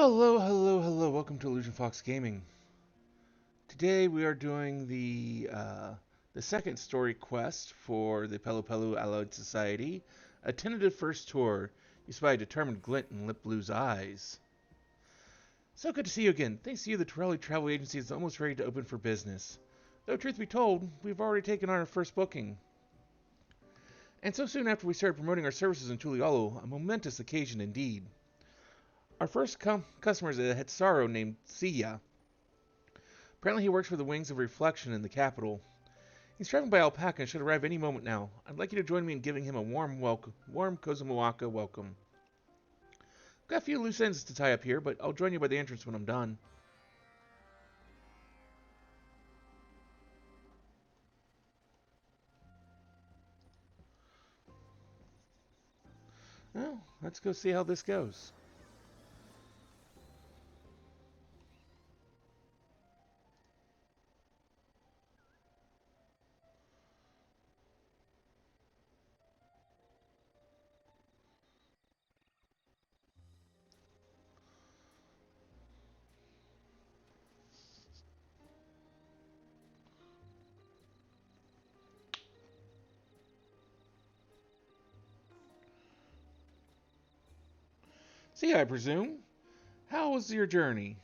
Hello, hello, hello. Welcome to Illusion Fox Gaming. Today we are doing the second story quest for the Pelupelu Allied Society, a tentative first tour. You spy a determined glint in Lip Blue's eyes. So good to see you again. Thanks to you, the Torelli Travel Agency is almost ready to open for business. Though truth be told, we've already taken on our first booking. And so soon after we started promoting our services in Tulialo, a momentous occasion indeed. Our first customer is a Hetsaro named Sia. Apparently he works for the Wings of Reflection in the capital. He's traveling by alpaca and should arrive any moment now. I'd like you to join me in giving him a warm Kozumoaka welcome. Got a few loose ends to tie up here, but I'll join you by the entrance when I'm done. Well, let's go see how this goes. See, I presume. How was your journey?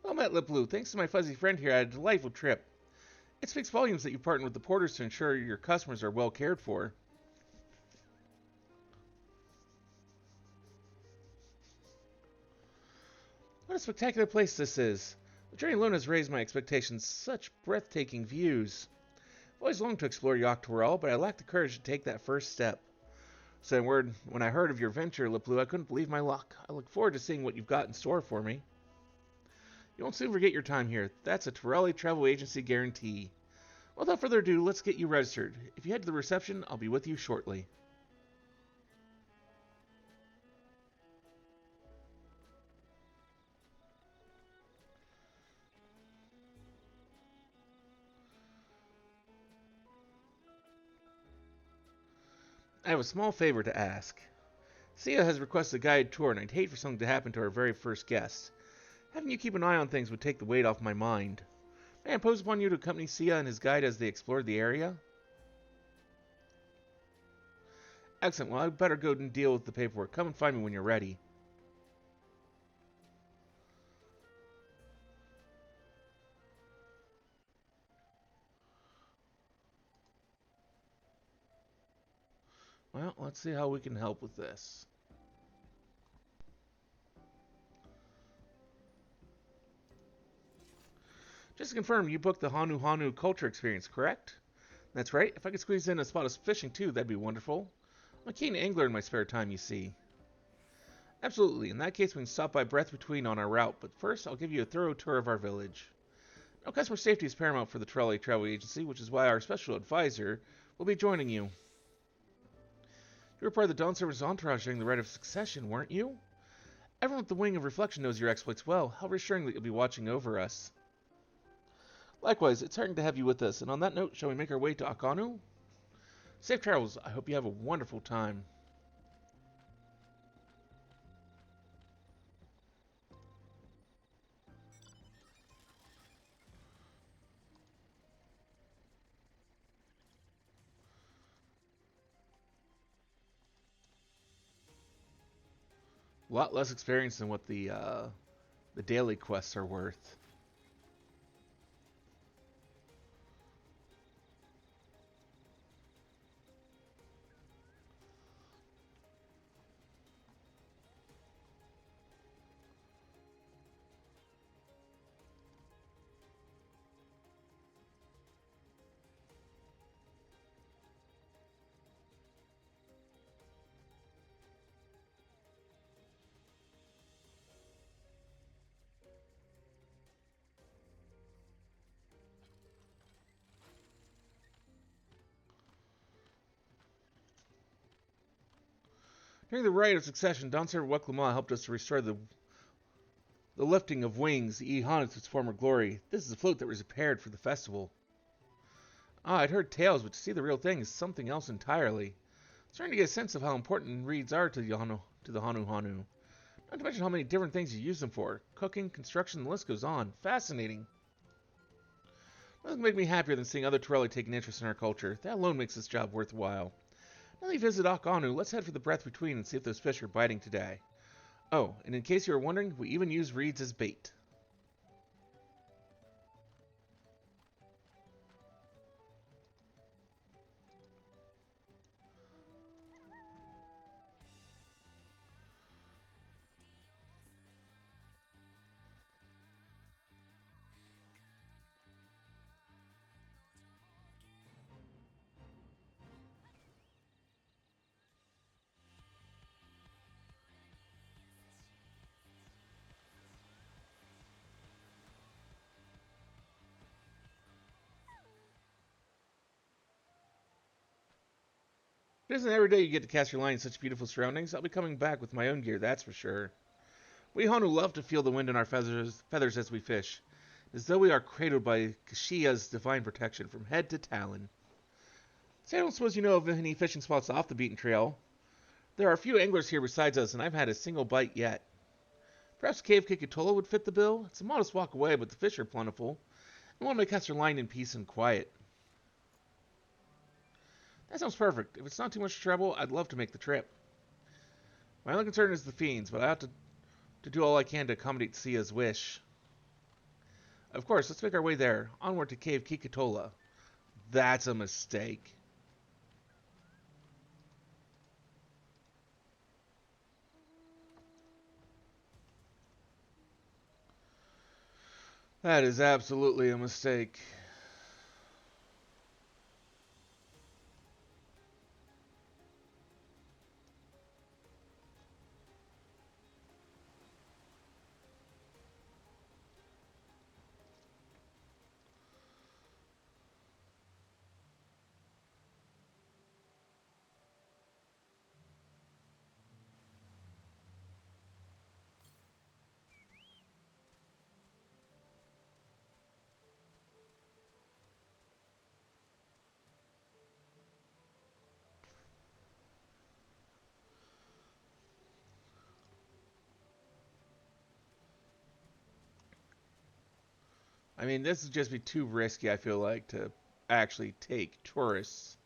Well met, Lip Blue. Thanks to my fuzzy friend here, I had a delightful trip. It speaks volumes that you partnered with the porters to ensure your customers are well cared for. What a spectacular place this is. The journey alone has raised my expectations. Such breathtaking views. I've always longed to explore Yoctorel, but I lacked the courage to take that first step. So when I heard of your venture, Liplu, I couldn't believe my luck. I look forward to seeing what you've got in store for me. You won't soon forget your time here. That's a Torelli Travel Agency guarantee. Without further ado, let's get you registered. If you head to the reception, I'll be with you shortly. I have a small favor to ask. Sia has requested a guided tour, and I'd hate for something to happen to our very first guest. Having you keep an eye on things would take the weight off my mind. May I impose upon you to accompany Sia and his guide as they explore the area? Excellent. Well, I'd better go and deal with the paperwork. Come and find me when you're ready. Well, let's see how we can help with this. Just to confirm, you booked the Hanu Hanu culture experience, correct? That's right. If I could squeeze in a spot of fishing too, that'd be wonderful. I'm a keen angler in my spare time, you see. Absolutely. In that case, we can stop by Breath Between on our route, but first, I'll give you a thorough tour of our village. Now, customer safety is paramount for the Trolley Travel Agency, which is why our special advisor will be joining you. You were part of the Dawn Servant's entourage during the Rite of Succession, weren't you? Everyone at the Wing of Reflection knows your exploits well. How reassuring that you'll be watching over us. Likewise, it's heartening to have you with us, and on that note, shall we make our way to Akanu? Safe travels. I hope you have a wonderful time. A lot less experience than what the daily quests are worth. During the Rite of Succession, Don Servant Weklama helped us to restore the lifting of wings, the Ehana to its former glory. This is the float that was prepared for the festival. Ah, I'd heard tales, but to see the real thing is something else entirely. Starting to get a sense of how important reeds are to the Hanu Hanu. Not to mention how many different things you use them for. Cooking, construction, the list goes on. Fascinating. Nothing makes me happier than seeing other Torelli taking interest in our culture. That alone makes this job worthwhile. Now that you visit Akanu, let's head for the breath between and see if those fish are biting today. Oh, and in case you were wondering, we even use reeds as bait. It isn't every day you get to cast your line in such beautiful surroundings. I'll be coming back with my own gear, that's for sure. We Honu love to feel the wind in our feathers as we fish, as though we are cradled by Kashiya's divine protection from head to talon. Say, I don't suppose you know of any fishing spots off the beaten trail. There are a few anglers here besides us, and I've had a single bite yet. Perhaps Cave Kikatola would fit the bill? It's a modest walk away, but the fish are plentiful, and one may cast her line in peace and quiet. That sounds perfect. If it's not too much trouble, I'd love to make the trip. My only concern is the fiends, but I have to do all I can to accommodate Sia's wish. Of course, let's make our way there. Onward to Cave Kikatola. That's a mistake. That is absolutely a mistake. I mean, this would just be too risky, I feel like, to actually take tourists.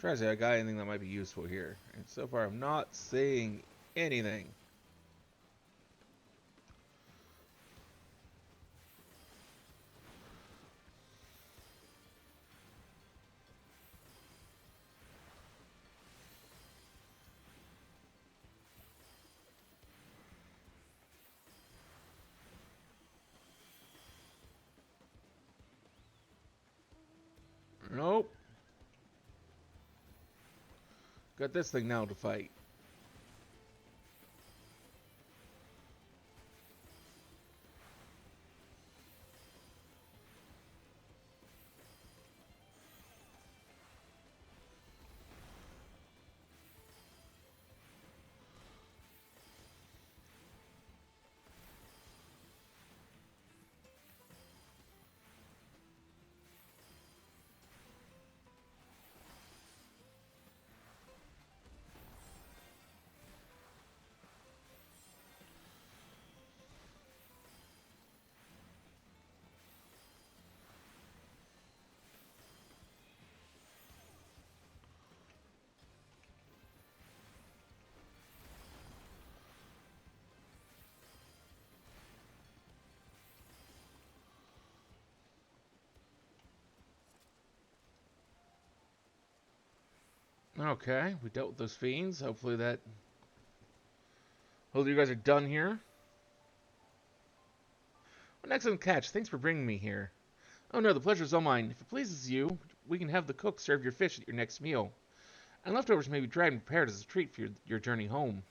Try to say I got anything that might be useful here. And so far, I'm not saying anything. Nope. Got this thing now to fight. Okay, we dealt with those fiends. Hopefully you guys are done here. An excellent catch. Thanks for bringing me here. Oh no, the pleasure's all mine. If it pleases you, we can have the cook serve your fish at your next meal. And leftovers may be dried and prepared as a treat for your journey home.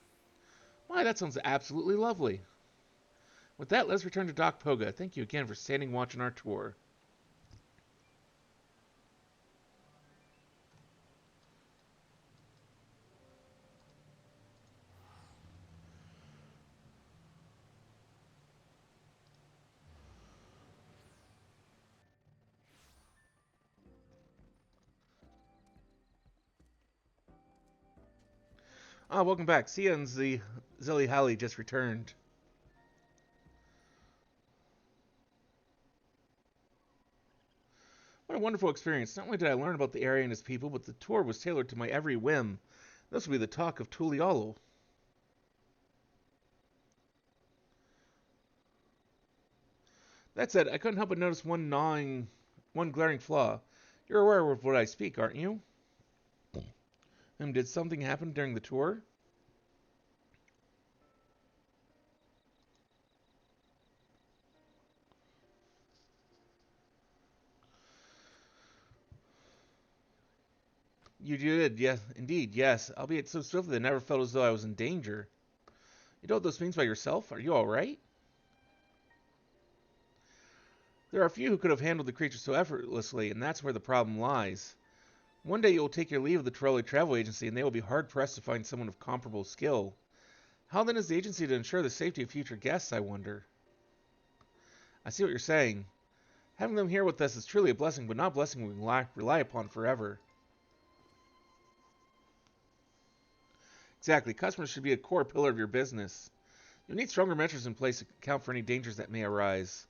Why, that sounds absolutely lovely. With that, let's return to Doc Poga. Thank you again for standing watch on our tour. Ah, welcome back. Sia and Zilly Halley just returned. What a wonderful experience. Not only did I learn about the area and its people, but the tour was tailored to my every whim. This will be the talk of Tulialo. That said, I couldn't help but notice one glaring flaw. You're aware of what I speak, aren't you? Did something happen during the tour? You did, yes, indeed, yes. Albeit so swiftly that I never felt as though I was in danger. You know what this means by yourself? Are you alright? There are a few who could have handled the creature so effortlessly, and that's where the problem lies. One day you will take your leave of the Torelli Travel Agency, and they will be hard pressed to find someone of comparable skill. How then is the agency to ensure the safety of future guests, I wonder? I see what you're saying. Having them here with us is truly a blessing, but not a blessing we can rely upon forever. Exactly. Customers should be a core pillar of your business. You'll need stronger measures in place to account for any dangers that may arise.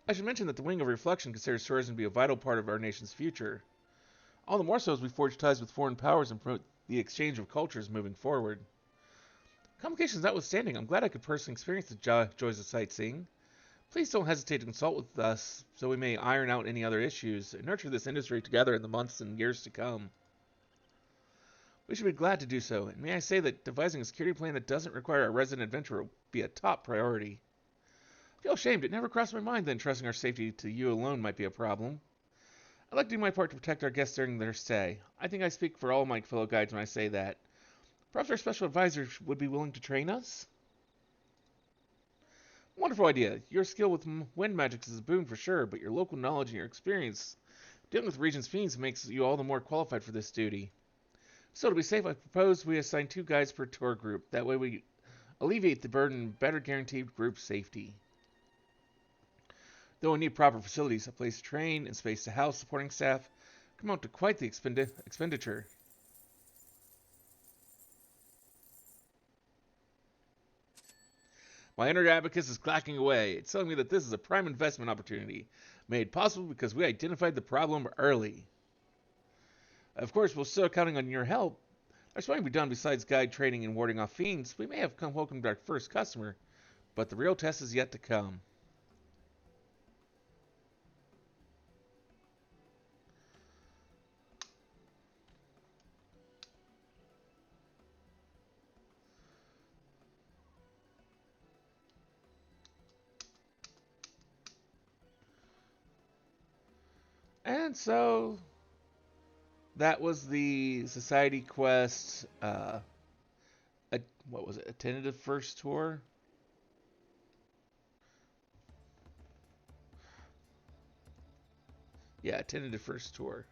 I should mention that the Wing of Reflection considers tourism to be a vital part of our nation's future. All the more so as we forge ties with foreign powers and promote the exchange of cultures moving forward. Complications notwithstanding, I'm glad I could personally experience the joys of sightseeing. Please don't hesitate to consult with us so we may iron out any other issues and nurture this industry together in the months and years to come. We should be glad to do so, and may I say that devising a security plan that doesn't require a resident adventurer will be a top priority. I feel ashamed. It never crossed my mind that entrusting our safety to you alone might be a problem. I'd like to do my part to protect our guests during their stay. I think I speak for all my fellow guides when I say that. Perhaps our special advisor would be willing to train us? Wonderful idea. Your skill with wind magic is a boon for sure, but your local knowledge and your experience dealing with Regent's fiends makes you all the more qualified for this duty. So to be safe, I propose we assign 2 guides per tour group. That way we alleviate the burden and better guarantee group safety. Though we need proper facilities, a place to train, and space to house supporting staff, come out to quite the expenditure. My inner abacus is clacking away. It's telling me that this is a prime investment opportunity, made possible because we identified the problem early. Of course, we're still counting on your help. There's something to be done besides guide training and warding off fiends. We may have welcomed our first customer, but the real test is yet to come. And so that was the Society Quest. A, what was it? A tentative first tour. Yeah, a tentative first tour.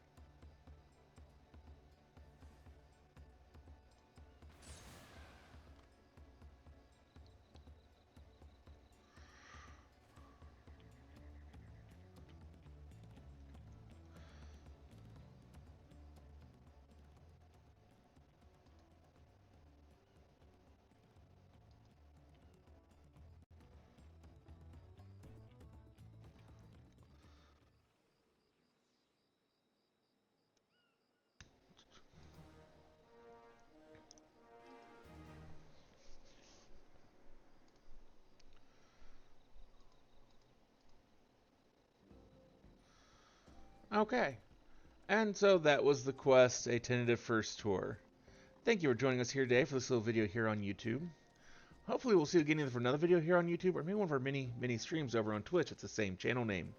Okay. And so that was the quest, a tentative first tour. Thank you for joining us here today for this little video here on YouTube. Hopefully we'll see you again either for another video here on YouTube or maybe one of our mini streams over on Twitch. It's the same channel name.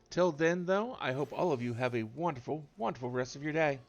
Till then, though, I hope all of you have a wonderful, wonderful rest of your day.